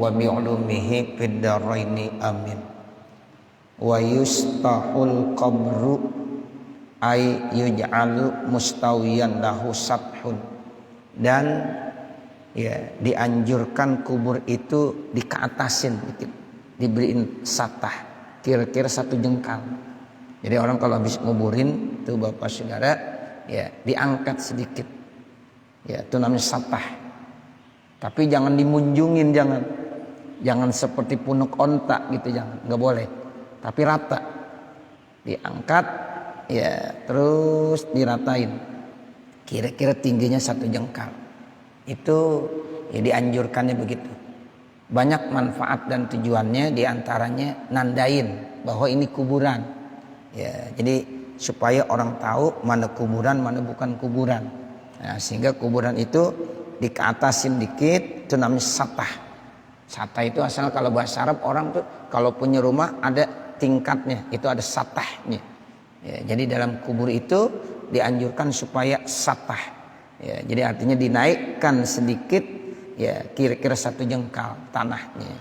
wa bi'ulumihi fid dharaini amin. Wa yustahul qabru ay yuj'alu mustawiyan lahu sathun, dan ya dianjurkan kubur itu dikeatasin dikit, diberiin satah kira-kira 1 jengkal. Jadi orang kalau habis nguburin tuh bapak saudara ya diangkat sedikit, ya itu namanya satah. Tapi jangan dimunjungin, jangan seperti punuk onta gitu, jangan, nggak boleh. Tapi rata, diangkat ya terus diratain kira-kira tingginya 1 jengkal. Itu ya dianjurkannya begitu. Banyak manfaat dan tujuannya, diantaranya nandain bahwa ini kuburan ya, jadi supaya orang tahu mana kuburan mana bukan kuburan. Nah, sehingga kuburan itu dikeatasin dikit, itu namanya satah. Satah itu asal kalau bahasa Arab orang tuh kalau punya rumah ada tingkatnya, itu ada satahnya. Ya, jadi dalam kubur itu dianjurkan supaya satah. Ya, jadi artinya dinaikkan sedikit, ya kira-kira 1 jengkal tanahnya,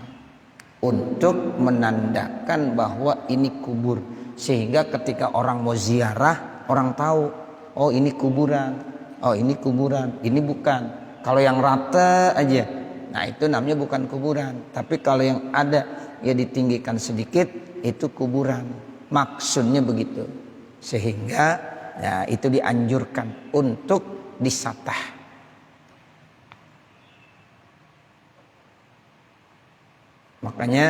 untuk menandakan bahwa ini kubur. Sehingga ketika orang mau ziarah, orang tahu, oh ini kuburan, oh ini kuburan, ini bukan. Kalau yang rata aja, nah itu namanya bukan kuburan. Tapi kalau yang ada ya ditinggikan sedikit, itu kuburan. Maksudnya begitu. Sehingga ya itu dianjurkan untuk disatah. Makanya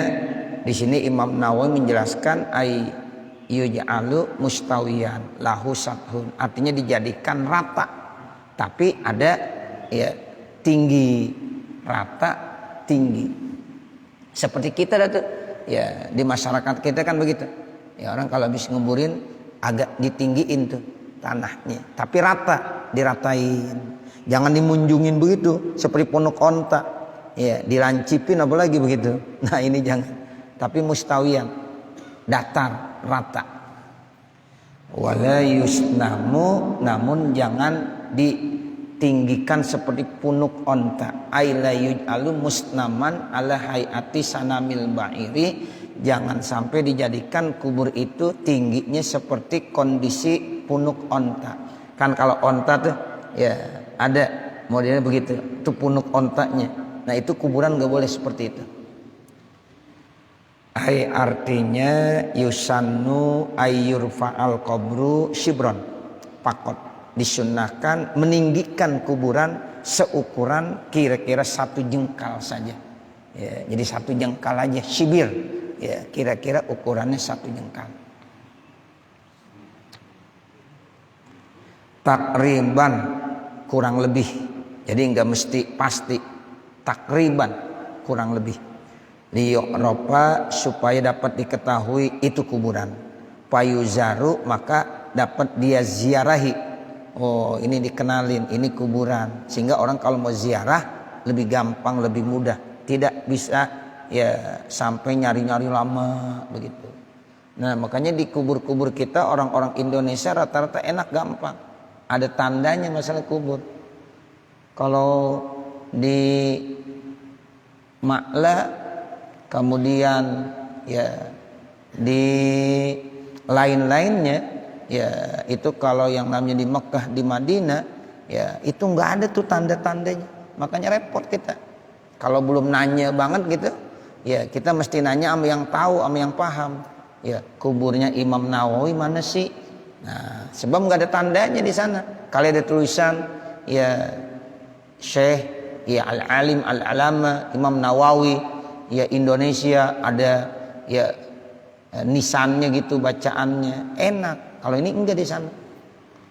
di sini Imam Nawawi menjelaskan ay yuj'alu mustawiyan lahu sathun, artinya dijadikan rata. Tapi ada ya tinggi, rata, tinggi. Seperti kita tuh ya di masyarakat kita kan begitu. Ya orang kalau habis nguburin agak ditinggiin tuh tanahnya, tapi rata, diratain. Jangan dimunjungin begitu seperti ponok onta. Ya, dirancipin apalagi begitu. Nah, ini jangan. Tapi mustawiyan, datar, rata. Wala yusnamu, namun jangan ditinggikan seperti punuk onta. Aila yuj'alu musnaman ala hayati sanamil ba'iri. Jangan sampai dijadikan kubur itu tingginya seperti kondisi punuk onta. Kan kalau onta tuh ya ada modelnya begitu, itu punuk ontanya. Nah itu kuburan gak boleh seperti itu. Ay artinya yusannu ayyurfa'al qabru shibron, pakot disunnahkan meninggikan kuburan seukuran kira-kira 1 jengkal saja. Ya, jadi 1 jengkal aja, shibir. Ya, kira-kira ukurannya 1 jengkal. Takriban, kurang lebih. Jadi enggak mesti pasti. Takriban, kurang lebih. Liyu'rofa, supaya dapat diketahui itu kuburan. Payuzaru, maka dapat dia ziarahi. Oh, ini dikenalin, ini kuburan. Sehingga orang kalau mau ziarah lebih gampang, lebih mudah. Tidak bisa ya sampai nyari-nyari lama begitu. Nah makanya di kubur-kubur kita orang-orang Indonesia rata-rata enak, gampang. Ada tandanya masalah kubur. Kalau di Makla, kemudian ya di lain-lainnya, ya itu kalau yang namanya di Mekah, di Madinah, ya itu nggak ada tuh tanda-tandanya. Makanya repot kita. Kalau belum nanya banget gitu, ya kita mesti nanya sama yang tahu, sama yang paham. Ya kuburnya Imam Nawawi mana sih? Nah sebab nggak ada tandanya di sana. Kalau ada tulisan ya Syekh, ya Al-Alim Al-Alama Imam Nawawi, ya Indonesia, ada ya nisannya gitu bacaannya, enak. Kalau ini enggak di sana.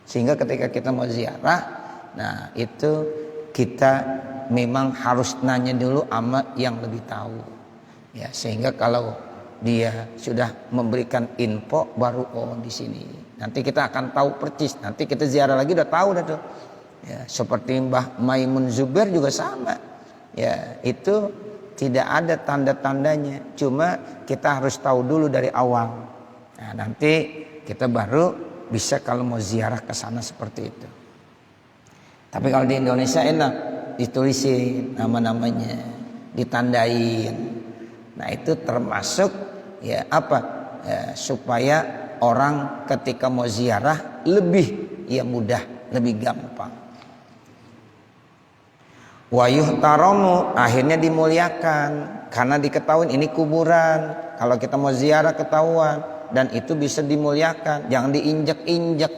Sehingga ketika kita mau ziarah, nah itu kita memang harus nanya dulu sama yang lebih tahu. Ya, sehingga kalau dia sudah memberikan info baru oh di sini. Nanti kita akan tahu persis. Nanti kita ziarah lagi udah tahu dah tuh. Ya, seperti Mbah Maimun Zubair juga sama. Ya, itu tidak ada tanda-tandanya. Cuma kita harus tahu dulu dari awal. Nah, nanti kita baru bisa kalau mau ziarah ke sana seperti itu. Tapi kalau di Indonesia enak, ditulisin nama-namanya, ditandain. Nah itu termasuk ya apa supaya orang ketika mau ziarah lebih ya mudah, lebih gampang. Wa yuhtaramu, akhirnya dimuliakan karena diketahui ini kuburan. Kalau kita mau ziarah ketahuan, dan itu bisa dimuliakan, jangan diinjak-injak.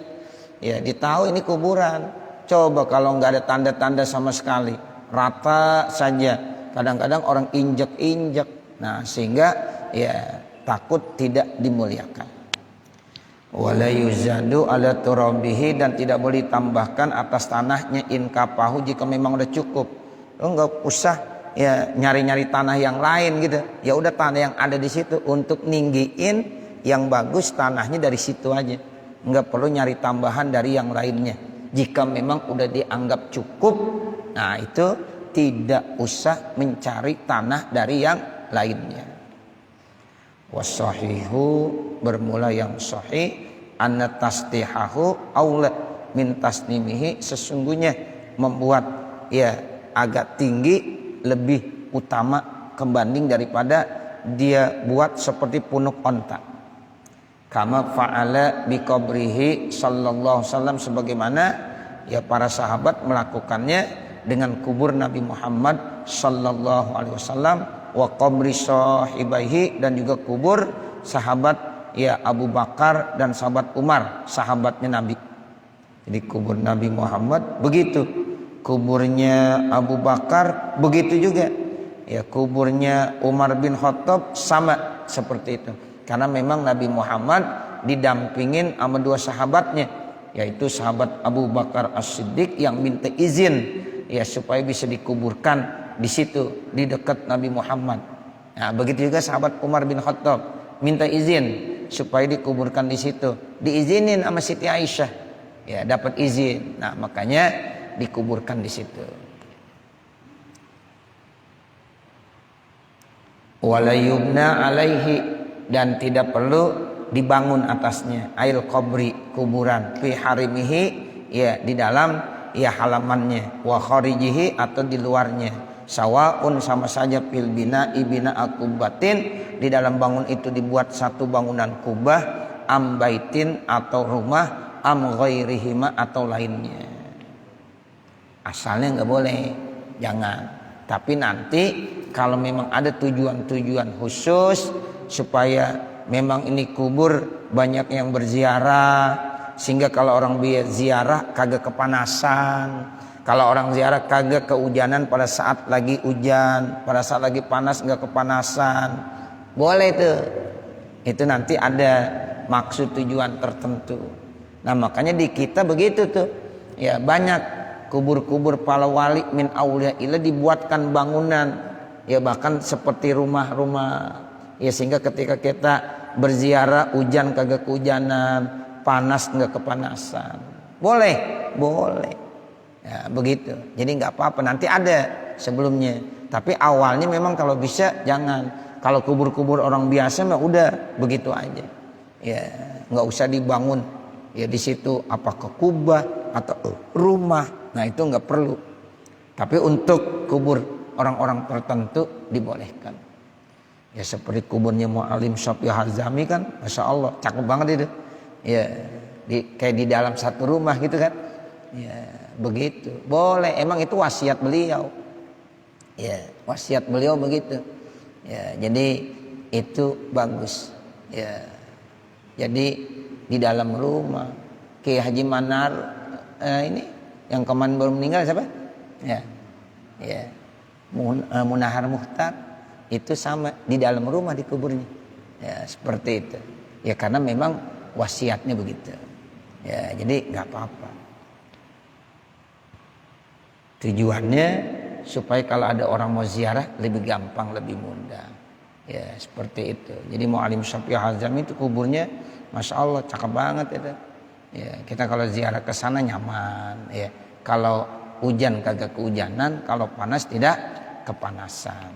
Ya, ditahu ini kuburan. Coba kalau nggak ada tanda-tanda sama sekali, rata saja. Kadang-kadang orang injak-injak. Nah, sehingga ya takut tidak dimuliakan. Wala yuzadu ala turabihi, dan tidak boleh ditambahkan atas tanahnya inkapahu jika memang udah cukup. Lo nggak usah ya nyari-nyari tanah yang lain gitu. Ya udah tanah yang ada di situ untuk ninggiin yang bagus, tanahnya dari situ aja. Nggak perlu nyari tambahan dari yang lainnya. Jika memang udah dianggap cukup, nah itu tidak usah mencari tanah dari yang lainnya. Wasahihu, bermula yang sahih, anna tasdihahu aula min tasnimihi, sesungguhnya membuat ya agak tinggi lebih utama kebanding daripada dia buat seperti punuk onta. Kama fa'ala biqabrihi sallallahu alaihi wasallam, sebagaimana ya para sahabat melakukannya dengan kubur Nabi Muhammad sallallahu alaihi wasallam, wa qabri sahibaihi, dan juga kubur sahabat ya Abu Bakar dan sahabat Umar, sahabatnya Nabi. Jadi kubur Nabi Muhammad begitu, kuburnya Abu Bakar begitu juga, ya kuburnya Umar bin Khattab sama seperti itu. Karena memang Nabi Muhammad didampingin sama dua sahabatnya, yaitu sahabat Abu Bakar As-Siddiq yang minta izin ya supaya bisa dikuburkan di situ di dekat Nabi Muhammad. Nah, begitu juga sahabat Umar bin Khattab minta izin supaya dikuburkan di situ. Diizinin sama Siti Aisyah. Ya, dapat izin. Nah, makanya dikuburkan di situ. Wala yubna alaihi, dan tidak perlu dibangun atasnya, ail qabri, kuburan, fi harimihi, ya di dalam ya halamannya, wa kharijihi, atau di luarnya, sawaun, sama saja, fil bina'i bina'a kubatin, di dalam bangun itu dibuat satu bangunan kubah, am baitin, atau rumah, am ghairihima, atau lainnya. Asalnya nggak boleh, jangan. Tapi nanti kalau memang ada tujuan-tujuan khusus supaya memang ini kubur banyak yang berziarah, sehingga kalau orang ziarah kagak kepanasan, kalau orang ziarah kagak kehujanan pada saat lagi hujan, pada saat lagi panas nggak kepanasan, boleh tuh. Itu nanti ada maksud tujuan tertentu. Nah makanya di kita begitu tuh, ya banyak kubur-kubur para wali min auliyaillah dibuatkan bangunan, ya bahkan seperti rumah-rumah, ya sehingga ketika kita berziarah hujan kagak kehujanan, panas nggak kepanasan, boleh ya begitu. Jadi nggak apa-apa, nanti ada sebelumnya, tapi awalnya memang kalau bisa jangan. Kalau kubur-kubur orang biasa mah udah begitu aja, ya nggak usah dibangun ya di situ apakah kubah atau rumah. Nah itu nggak perlu. Tapi untuk kubur orang-orang tertentu dibolehkan. Ya seperti kuburnya Mu'allim Syafi'i Hazami kan, masya Allah cakep banget itu. Ya kayak di dalam satu rumah gitu kan. Ya begitu. Boleh. Emang itu wasiat beliau. Ya wasiat beliau begitu. Ya jadi itu bagus. Ya jadi di dalam rumah. Kiai Haji Manar ini yang kemarin baru meninggal siapa? Ya Munahar Muhtar, itu sama di dalam rumah dikuburnya. Ya seperti itu. Ya karena memang wasiatnya begitu. Ya jadi nggak apa-apa. Tujuannya supaya kalau ada orang mau ziarah lebih gampang, lebih mudah. Ya seperti itu. Jadi Mu'allim Syafi'i Hazami itu kuburnya, masya Allah cakep banget itu. Ya, kita kalau ziarah ke sana nyaman, ya. Kalau hujan kagak kehujanan, kalau panas tidak kepanasan.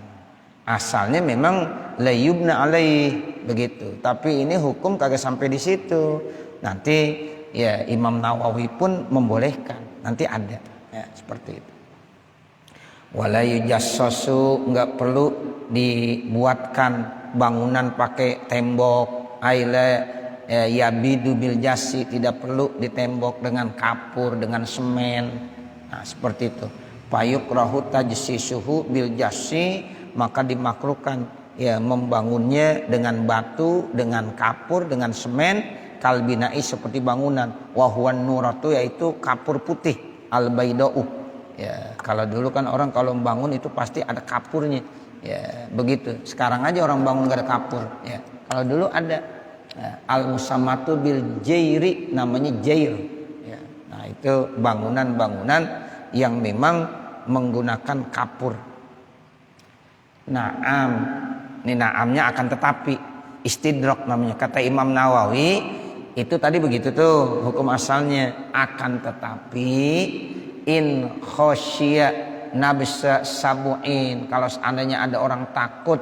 Asalnya memang layubna alaih begitu, tapi ini hukum kagak sampai di situ. Nanti ya Imam Nawawi pun membolehkan, nanti ada, ya seperti itu. Wala yujassasu, enggak perlu dibuatkan bangunan pakai tembok. Aila yabidu bil jasi, tidak perlu ditembok dengan kapur, dengan semen. Nah, seperti itu. Fayukrahu tajsisuhu bil jasi, maka dimakruhkan ya membangunnya dengan batu, dengan kapur, dengan semen, kalbinai seperti bangunan. Wa huwan nuratu, yaitu kapur putih, al baidau. Ya, kalau dulu kan orang kalau membangun itu pasti ada kapurnya. Ya, begitu. Sekarang aja orang bangun gak ada kapur. Ya, kalau dulu ada. Ya, al-musamatu bil jairi, namanya jair. Ya, nah itu bangunan-bangunan yang memang menggunakan kapur. Naam, ini naamnya akan tetapi, istidrak namanya. Kata Imam Nawawi itu tadi begitu tuh hukum asalnya, akan tetapi in khosya nabsa sabuin, kalau seandainya ada orang takut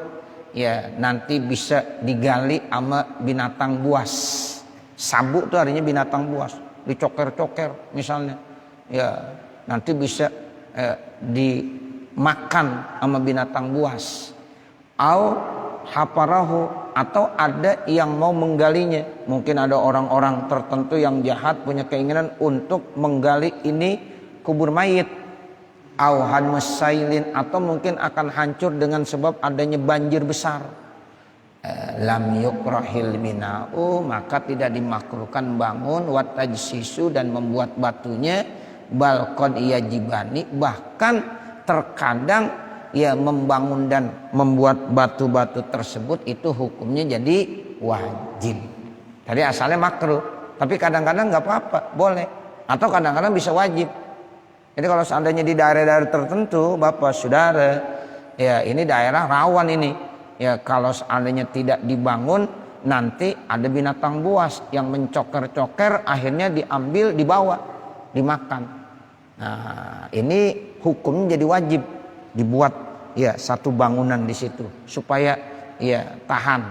ya nanti bisa digali sama binatang buas. Sabu itu artinya binatang buas, dicoker-coker misalnya ya nanti bisa dimakan sama binatang buas. Au haparahu, atau ada yang mau menggalinya, mungkin ada orang-orang tertentu yang jahat punya keinginan untuk menggali ini kubur mayit. Auhan musailin, atau mungkin akan hancur dengan sebab adanya banjir besar. Lam yukrahil bina'u, maka tidak dimakruhkan bangun, wat tajsisu, dan membuat batunya, balkon yajibani, bahkan terkadang ya membangun dan membuat batu-batu tersebut itu hukumnya jadi wajib. Tadi asalnya makruh, tapi kadang-kadang nggak apa-apa, boleh, atau kadang-kadang bisa wajib. Jadi kalau seandainya di daerah-daerah tertentu, Bapak Saudara, ya ini daerah rawan ini. Ya kalau seandainya tidak dibangun, nanti ada binatang buas yang mencoker-coker, akhirnya diambil, dibawa, dimakan. Nah, ini hukumnya jadi wajib dibuat ya satu bangunan di situ supaya ya tahan,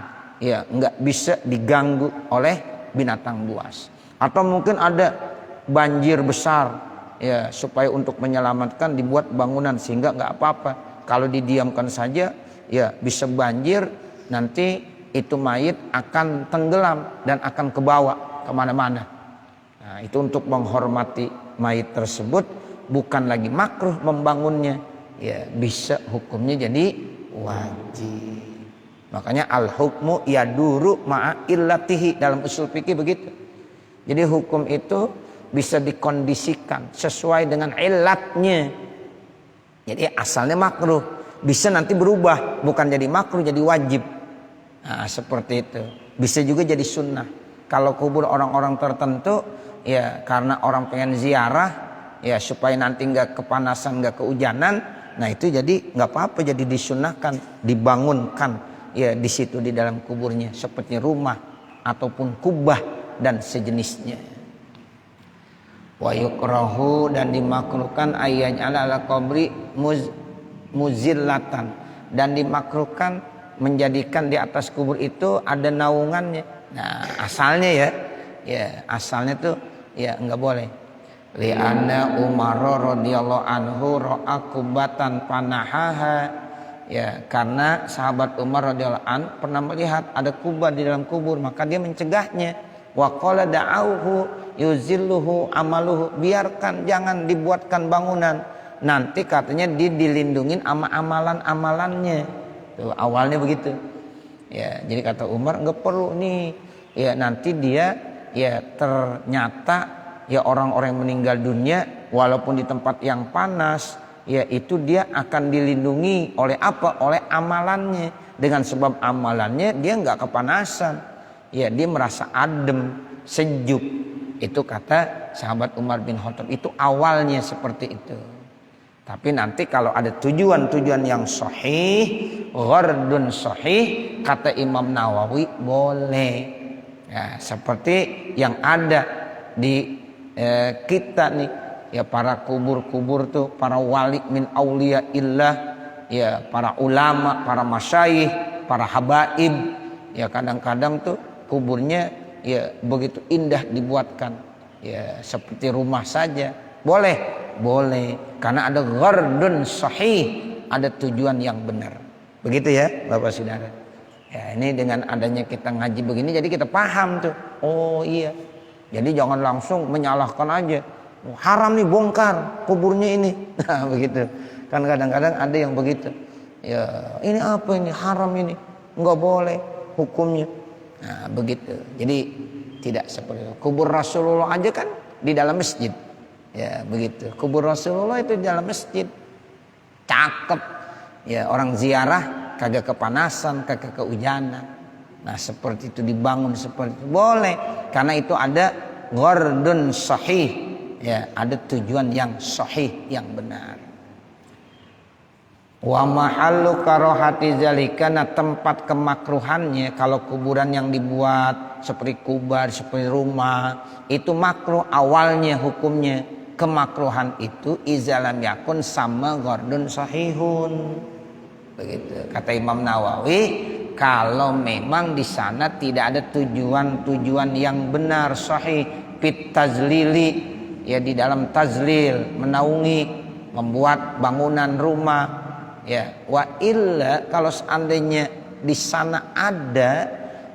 ya nggak bisa diganggu oleh binatang buas. Atau mungkin ada banjir besar. Ya, supaya untuk menyelamatkan dibuat bangunan sehingga nggak apa-apa. Kalau didiamkan saja, ya bisa banjir, nanti itu mayit akan tenggelam dan akan kebawa kemana-mana. Nah, itu untuk menghormati mayit tersebut, bukan lagi makruh membangunnya. Ya, bisa hukumnya jadi wajib. Makanya al-hukmu yaduru ma'a illatihi, dalam usul fikih begitu. Jadi hukum itu bisa dikondisikan sesuai dengan ilatnya. Jadi asalnya makruh, bisa nanti berubah, bukan jadi makruh jadi wajib. Nah, seperti itu. Bisa juga jadi sunnah. Kalau kubur orang-orang tertentu, ya karena orang pengen ziarah, ya supaya nanti nggak kepanasan, nggak kehujanan, nah itu jadi nggak apa-apa, jadi disunnahkan, dibangunkan ya di situ di dalam kuburnya, seperti rumah ataupun kubah dan sejenisnya. Wa yukrahu, dan dimakruhkan ayat ala qabri muzillatan, dan dimakruhkan menjadikan di atas kubur itu ada naungannya. Nah, asalnya ya asalnya tuh ya enggak boleh. Li anna Umar radhiyallahu anhu ra'a kubatan panahaha, ya karena sahabat Umar radhiyallahu an pernah melihat ada kubah di dalam kubur, maka dia mencegahnya. Wa qala da'auhu yuzilluhu amaluhu, biarkan, jangan dibuatkan bangunan, nanti katanya dia dilindungin sama amalan-amalannya. Tuh, awalnya begitu. Ya, jadi kata Umar enggak perlu nih. Ya nanti dia ya ternyata ya orang-orang yang meninggal dunia walaupun di tempat yang panas, ya itu dia akan dilindungi oleh apa? Oleh amalannya. Dengan sebab amalannya dia enggak kepanasan. Ya dia merasa adem, sejuk. Itu kata sahabat Umar bin Khattab, itu awalnya seperti itu. Tapi nanti kalau ada tujuan-tujuan yang sahih, ghardun sahih, kata Imam Nawawi boleh. Ya, seperti yang ada di kita nih, ya para kubur-kubur tuh, para wali min auliya illah, ya para ulama, para masyayikh, para habaib, ya kadang-kadang tuh kuburnya ya begitu indah dibuatkan, ya seperti rumah saja, boleh boleh. Karena ada ghardun sahih, ada tujuan yang benar. Begitu ya Bapak Saudara. Ya, ini dengan adanya kita ngaji begini jadi kita paham tuh. Oh iya. Jadi jangan langsung menyalahkan aja. Oh, haram nih bongkar kuburnya ini. Nah, begitu. Kan kadang-kadang ada yang begitu. Ya, ini apa ini? Haram ini. Enggak boleh hukumnya. Nah, begitu. Jadi tidak seperti itu. Kubur Rasulullah aja kan di dalam masjid. Ya, begitu. Kubur Rasulullah itu di dalam masjid. Cakep. Ya, orang ziarah kagak kepanasan, kagak kehujanan. Nah, seperti itu dibangun seperti itu. Boleh. Karena itu ada ghardun sahih. Ya, ada tujuan yang sahih, yang benar. Wa mahallu karohati zalika, nah tempat kemakruhannya kalau kuburan yang dibuat seperti kubar, seperti rumah, itu makruh awalnya hukumnya. Kemakruhan itu izalam yakun sama ghardun sahihun. Begitu kata Imam Nawawi, kalau memang di sana tidak ada tujuan-tujuan yang benar sahih, fit tazlili, ya di dalam tazlil, menaungi, membuat bangunan rumah. Ya, wa illa kalau seandainya di sana ada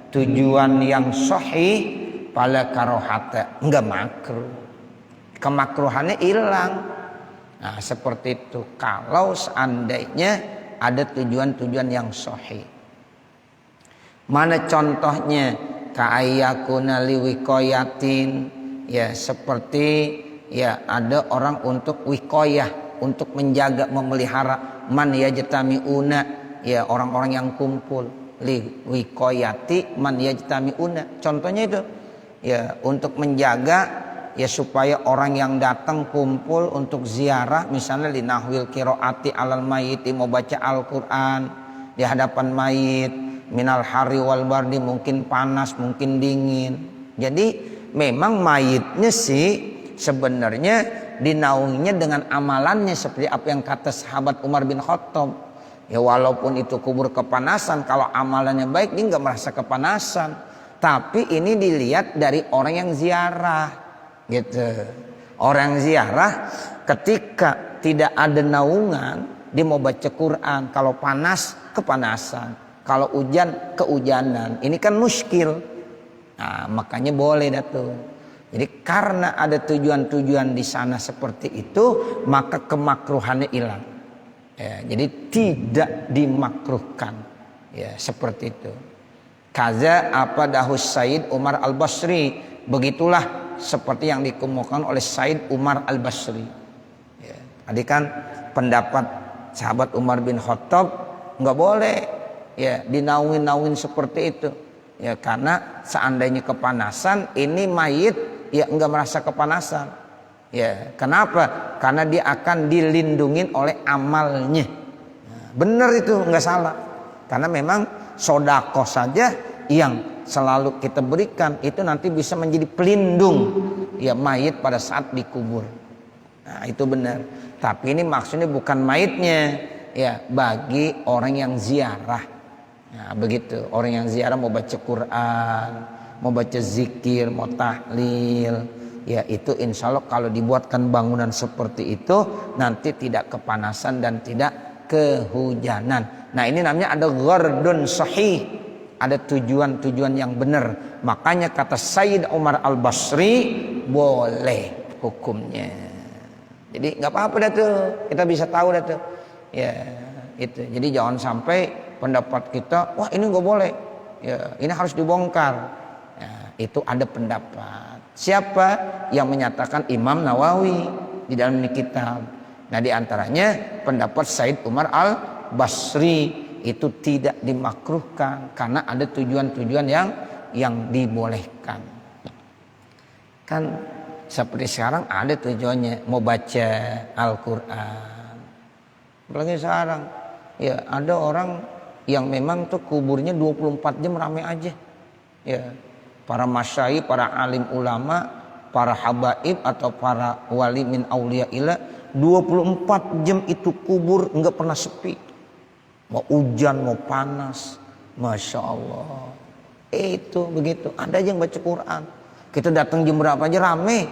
tujuan yang sahih, pala karohata, enggak makruh. Kemakruhannya hilang. Nah, seperti itu. Kalau seandainya ada tujuan-tujuan yang sahih. Mana contohnya? Ka'ayyakuna liwikoyatin, ya seperti ya ada orang untuk wikoyah, untuk menjaga, memelihara, man yajtami'una, ya orang-orang yang kumpul, li wikoyati man yajtami'una. Contohnya itu ya untuk menjaga ya supaya orang yang datang kumpul untuk ziarah, misalnya di nahwil qiraati alal mayyiti, mau baca Al-Qur'an di hadapan mayit, minal hari wal bardi, mungkin panas, mungkin dingin. Jadi memang mayitnya sih sebenarnya dinaunginya dengan amalannya seperti apa yang kata sahabat Umar bin Khattab. Ya walaupun itu kubur kepanasan, kalau amalannya baik dia nggak merasa kepanasan. Tapi ini dilihat dari orang yang ziarah, gitu. Orang ziarah ketika tidak ada naungan, dia mau baca Quran. Kalau panas kepanasan, kalau hujan kehujanan. Ini kan muskil. Nah, makanya boleh dah tuh. Jadi karena ada tujuan-tujuan di sana seperti itu, maka kemakruhannya hilang. Ya, jadi tidak dimakruhkan. Ya, seperti itu. Kaza apa dahus Said Umar Al-Basri. Begitulah seperti yang dikemukakan oleh Said Umar Al-Basri. Ya, tadi kan pendapat sahabat Umar bin Khattab nggak boleh ya dinaungin-naungin seperti itu. Ya karena seandainya kepanasan, ini mayit ya nggak merasa kepanasan. Ya kenapa? Karena dia akan dilindungin oleh amalnya. Nah, benar itu nggak salah. Karena memang sodako saja yang selalu kita berikan itu nanti bisa menjadi pelindung ya mayit pada saat dikubur. Nah itu benar. Tapi ini maksudnya bukan mayitnya, ya bagi orang yang ziarah. Nah begitu, orang yang ziarah mau baca Quran, mau baca zikir, mau tahlil, ya itu insya Allah kalau dibuatkan bangunan seperti itu nanti tidak kepanasan dan tidak kehujanan. Nah ini namanya ada ghardun sahih, ada tujuan-tujuan yang benar. Makanya kata Sayyid Umar Al-Basri boleh hukumnya. Jadi nggak apa-apa dah tuh, kita bisa tahu dah tuh. Ya itu. Jadi jangan sampai pendapat kita, wah ini nggak boleh, ya ini harus dibongkar. Ya, itu ada pendapat. Siapa yang menyatakan? Imam Nawawi di dalam kitab. Nah di antaranya pendapat Said Umar Al-Basri itu tidak dimakruhkan karena ada tujuan-tujuan yang dibolehkan. Kan seperti sekarang ada tujuannya mau baca Al-Quran. Apalagi sekarang ya ada orang yang memang tuh kuburnya 24 jam ramai aja. Ya, para masyayikh, para alim ulama, para habaib atau para wali min auliyaillah 24 jam itu kubur nggak pernah sepi. Mau hujan mau panas, masya Allah. Itu begitu. Ada aja yang baca Quran. Kita datang jam berapa aja rame.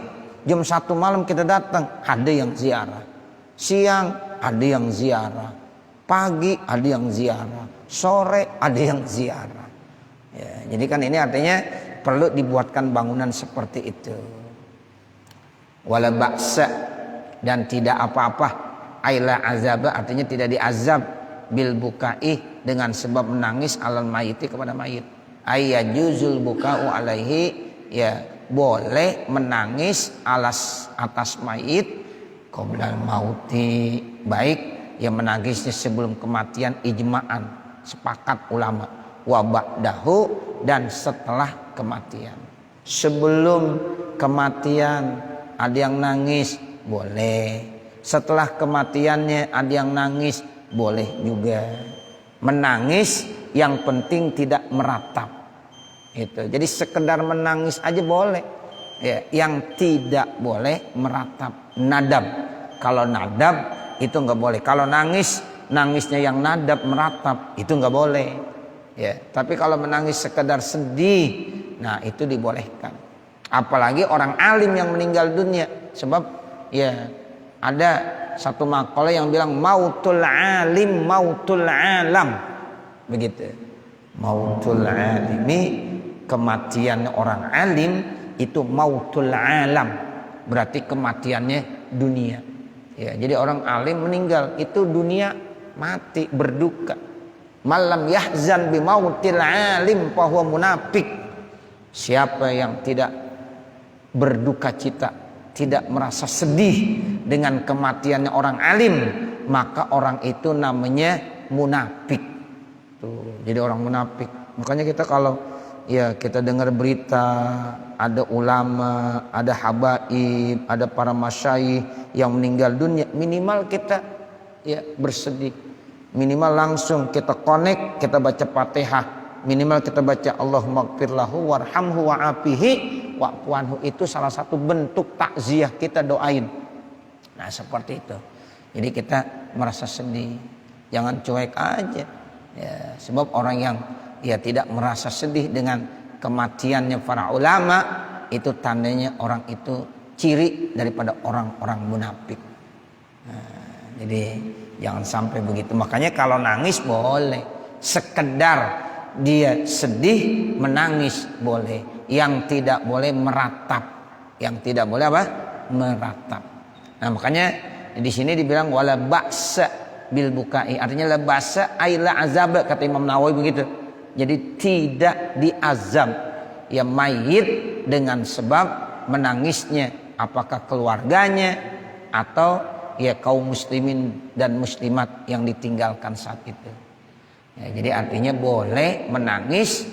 Jam 1 malam kita datang, ada yang ziarah. Siang ada yang ziarah. Pagi ada yang ziarah. Sore ada yang ziarah. Ya, jadi kan ini artinya perlu dibuatkan bangunan seperti itu. Wala ba'sa, dan tidak apa-apa. Aila azaba, artinya tidak diazab bil bukai, dengan sebab menangis alal mayiti, kepada mayit. Ayyajuzul buka'u alaihi, ya boleh menangis atas mayit qoblal mauti, baik yang menangisnya sebelum kematian, ijma'an, sepakat ulama, wa ba'dahu, dan setelah kematian. Sebelum kematian ada yang nangis, boleh. Setelah kematiannya ada yang nangis, boleh juga. Menangis yang penting tidak meratap. Itu. Jadi sekedar menangis aja boleh. Ya, yang tidak boleh meratap, nadab. Kalau nadab itu nggak boleh. Kalau nangisnya yang nadab meratap, itu nggak boleh. Ya, tapi kalau menangis sekedar sedih, nah itu dibolehkan. Apalagi orang alim yang meninggal dunia. Sebab ya ada satu makalah yang bilang mautul alim mautul alam. Begitu. Mautul alimi, kematian orang alim, itu mautul alam. Berarti kematiannya dunia. Ya, jadi orang alim meninggal itu dunia mati, berduka. Malam yahzan bi mautil alim fahuwa munafik. Siapa yang tidak berduka cita, tidak merasa sedih dengan kematiannya orang alim, maka orang itu namanya munafik. Tuh, jadi orang munafik. Makanya kita kalau ya kita dengar berita ada ulama, ada habaib, ada para masyayikh yang meninggal dunia, minimal kita ya bersedih. Minimal langsung kita connect, kita baca Fatihah. Minimal kita baca Allahumma ighfir lahu warhamhu wa'afihi wa'fu anhu. Itu salah satu bentuk takziah kita doain. Nah, seperti itu. Jadi kita merasa sedih. Jangan cuek aja. Ya, sebab orang yang ya tidak merasa sedih dengan kematiannya para ulama, itu tandanya orang itu ciri daripada orang-orang munafik. Nah, jadi jangan sampai begitu. Makanya kalau nangis boleh, sekedar dia sedih menangis boleh. Yang tidak boleh meratap. Yang tidak boleh apa? Meratap. Nah, makanya di sini dibilang wala ba'sa bil bukai, artinya la ba'sa ay la azab, kata Imam Nawawi begitu. Jadi tidak diazab ya mayit dengan sebab menangisnya, apakah keluarganya atau ya kaum muslimin dan muslimat yang ditinggalkan saat itu. Ya, jadi artinya boleh menangis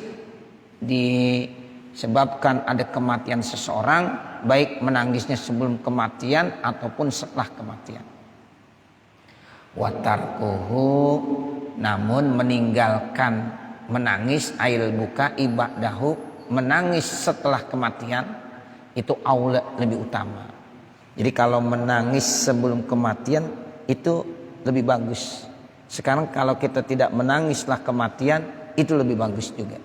disebabkan ada kematian seseorang, baik menangisnya sebelum kematian ataupun setelah kematian. Watarkuhu, namun meninggalkan menangis ail buka ibadahu, menangis setelah kematian itu aula, lebih utama. Jadi kalau menangis sebelum kematian itu lebih bagus. Sekarang kalau kita tidak menangis setelah kematian itu lebih bagus juga.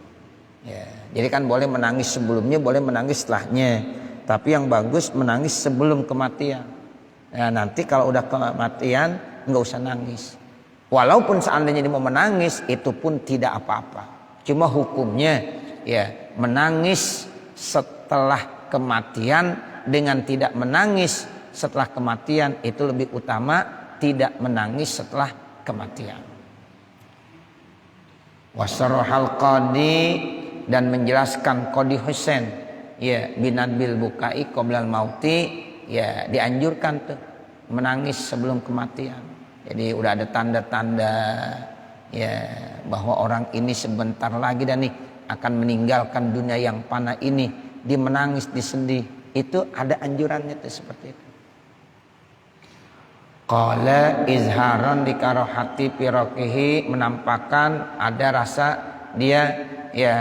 Ya, jadi kan boleh menangis sebelumnya, boleh menangis setelahnya. Tapi yang bagus menangis sebelum kematian. Nah, nanti kalau udah kematian nggak usah nangis. Walaupun seandainya dia mau menangis, itu pun tidak apa-apa. Cuma hukumnya ya menangis setelah kematian dengan tidak menangis setelah kematian itu lebih utama tidak menangis setelah kematian. Wasarhal qadi, dan menjelaskan Qadi Husain ya binadbil bukai qoblal mauti, ya dianjurkan tuh menangis sebelum kematian. Jadi udah ada tanda-tanda ya bahwa orang ini sebentar lagi dan nih akan meninggalkan dunia yang fana ini, dia menangis, disedih, itu ada anjurannya tuh seperti itu. Qala izharan dikarohati pirokihi, menampakkan ada rasa dia ya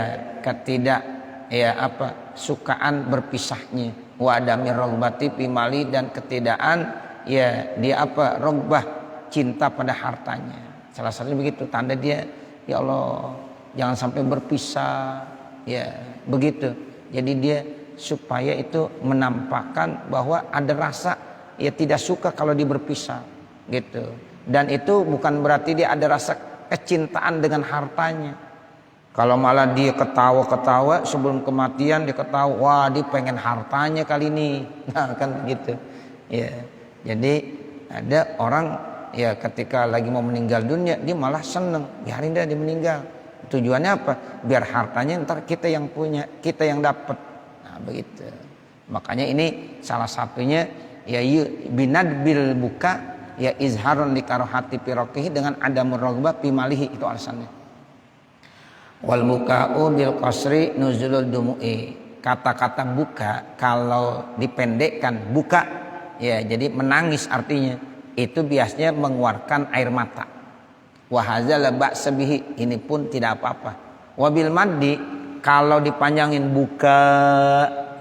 ketidak ya apa sukaan berpisahnya, wa adami rogbati pimali, dan ketidaan ya dia apa rogbah cinta pada hartanya. Salah satunya begitu, tanda dia ya Allah jangan sampai berpisah ya begitu. Jadi dia supaya itu menampakkan bahwa ada rasa ya tidak suka kalau dia berpisah gitu. Dan itu bukan berarti dia ada rasa kecintaan dengan hartanya. Kalau malah dia ketawa-ketawa sebelum kematian, dia ketawa, wah dia pengen hartanya kali ini. Nah kan gitu ya. Jadi ada orang ya ketika lagi mau meninggal dunia, dia malah seneng, biarin dia meninggal. Tujuannya apa? Biar hartanya ntar kita yang punya, kita yang dapat. Nah begitu. Makanya ini salah satunya ya binad bil buka ya izharun likarohati pirokihi dengan adamur rogbah pimalihi, itu alasannya. Wal buka'u bil qasri nuzulul dumu'i. Kata-kata buka kalau dipendekkan buka ya jadi menangis artinya itu biasanya mengeluarkan air mata. Wa hadza la ba'sa bihi, ini pun tidak apa-apa. Wabil maddi kalau dipanjangin buka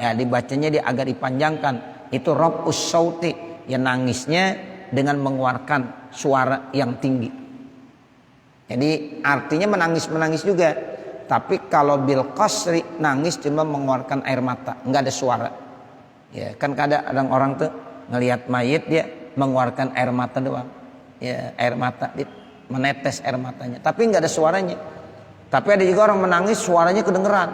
ya dibacanya dia agak dipanjangkan, itu raf'us sauti, ya nangisnya dengan mengeluarkan suara yang tinggi. Jadi artinya menangis juga. Tapi kalau bil qasri nangis cuma mengeluarkan air mata, enggak ada suara. Ya, kan kadang orang tuh ngelihat mayit dia mengeluarkan air mata doang. Ya, air mata menetes air matanya, tapi enggak ada suaranya. Tapi ada juga orang menangis suaranya kedengeran.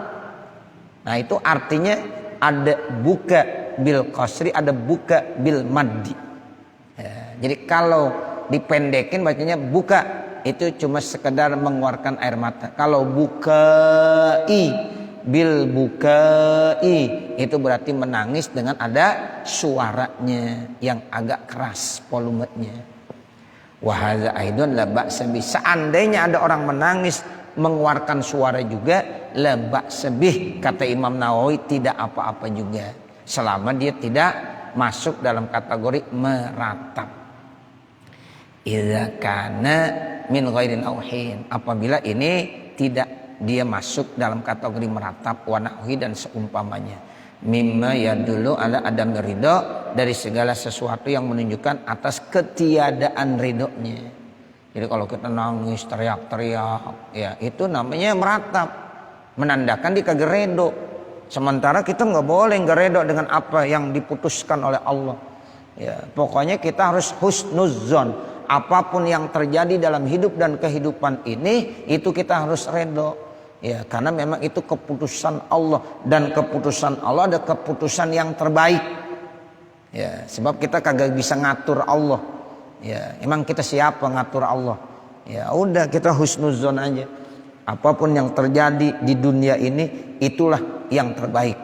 Nah, itu artinya ada buka bil qasri, ada buka bil maddi. Ya, jadi kalau dipendekin bacanya buka itu cuma sekedar mengeluarkan air mata. Kalau bukai bil bukai itu berarti menangis dengan ada suaranya yang agak keras volumenya. Wa hadza aidun la ba'sa bi. Seandainya ada orang menangis mengeluarkan suara juga la ba'sa bih, kata Imam Nawawi tidak apa-apa juga selama dia tidak masuk dalam kategori meratap. Idza kana min ghairin auhin, apabila ini tidak dia masuk dalam kategori meratap wa nahwi dan seumpamanya. Mimma yadullu ala adam ridho, dari segala sesuatu yang menunjukkan atas ketiadaan ridhonya. Jadi kalau kita nangis teriak-teriak ya itu namanya meratap, menandakan dia kagak ridho. Sementara kita nggak boleh nggak ridho dengan apa yang diputuskan oleh Allah. Ya, pokoknya kita harus husnuzzon. Apapun yang terjadi dalam hidup dan kehidupan ini itu kita harus ridho. Ya, karena memang itu keputusan Allah, dan keputusan Allah ada keputusan yang terbaik. Ya, sebab kita kagak bisa ngatur Allah. Ya, emang kita siapa ngatur Allah? Ya, udah kita husnudzon aja. Apapun yang terjadi di dunia ini itulah yang terbaik.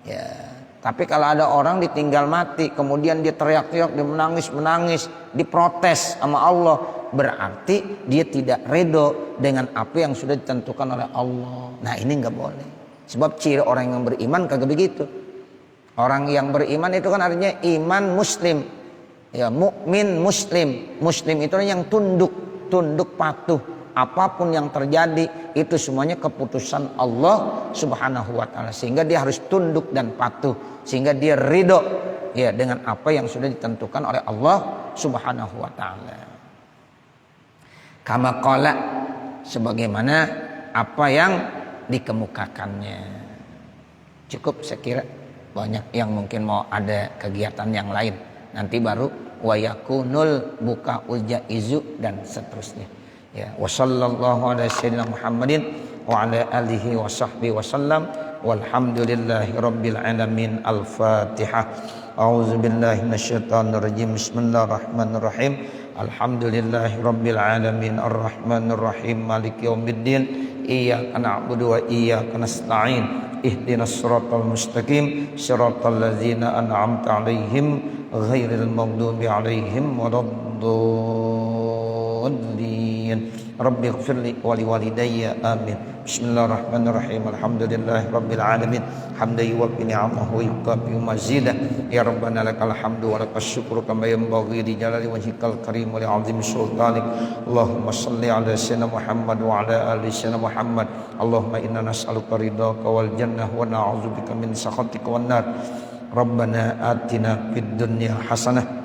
Ya. Tapi kalau ada orang ditinggal mati, kemudian dia teriak-teriak, dia menangis, diprotes sama Allah, berarti dia tidak ridho dengan apa yang sudah ditentukan oleh Allah. Nah ini nggak boleh. Sebab ciri orang yang beriman kagak begitu. Orang yang beriman itu kan artinya iman muslim, ya mukmin muslim. Muslim itu yang tunduk patuh. Apapun yang terjadi itu semuanya keputusan Allah Subhanahu wa taala, sehingga dia harus tunduk dan patuh, sehingga dia ridho ya dengan apa yang sudah ditentukan oleh Allah Subhanahu wa taala. Kama qala, sebagaimana apa yang dikemukakannya. Cukup saya kira, banyak yang mungkin mau ada kegiatan yang lain. Nanti baru wa yakunul buka ujaizu dan seterusnya. Ya, wa sallallahu ala sayyidina Muhammadin wa ala alihi wa sahbihi wa sallam walhamdulillahi rabbil alamin. Al-Fatihah. A'udzu billahi minasyaitonir rajim. Bismillahirrahmanirrahim. Alhamdulillahi rabbil alamin arrahmanir rahim maliki yaumiddin. Iyyaka na'budu wa iyyaka nasta'in. Ihdinas siratal mustaqim siratal ladzina an'amta 'alaihim ghairil maghdubi 'alaihim waladdallin. Rabbi ighfirli wa liwalidayya amin. Bismillahirrahmanirrahim. Alhamdulillahi rabbil alamin. Hamdan yuwaffi ni'amahu wa yukafi mazidah. Ya Rabbana lakal hamdu wa lakas syukru kama yanbaghi li jalali wajhikal karim wa li 'azimi sultanik. Allahumma shalli ala sayyidina Muhammad wa ala ali sayyidina Muhammad. Allahumma inna nas'aluka ridhaka wal jannah wa na'udzubika min sakhatika wan nar. Rabbana atina fid dunya hasanah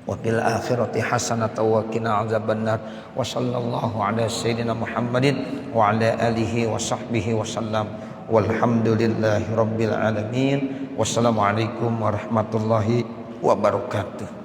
wa fil akhirati hasanatan wa qina azabannar. Wa sallallahu ala sayyidina Muhammadin wa ala alihi wa sahbihi wa sallam. walhamdulillahi rabbil alamin. Wassalamualaikum warahmatullahi wabarakatuh.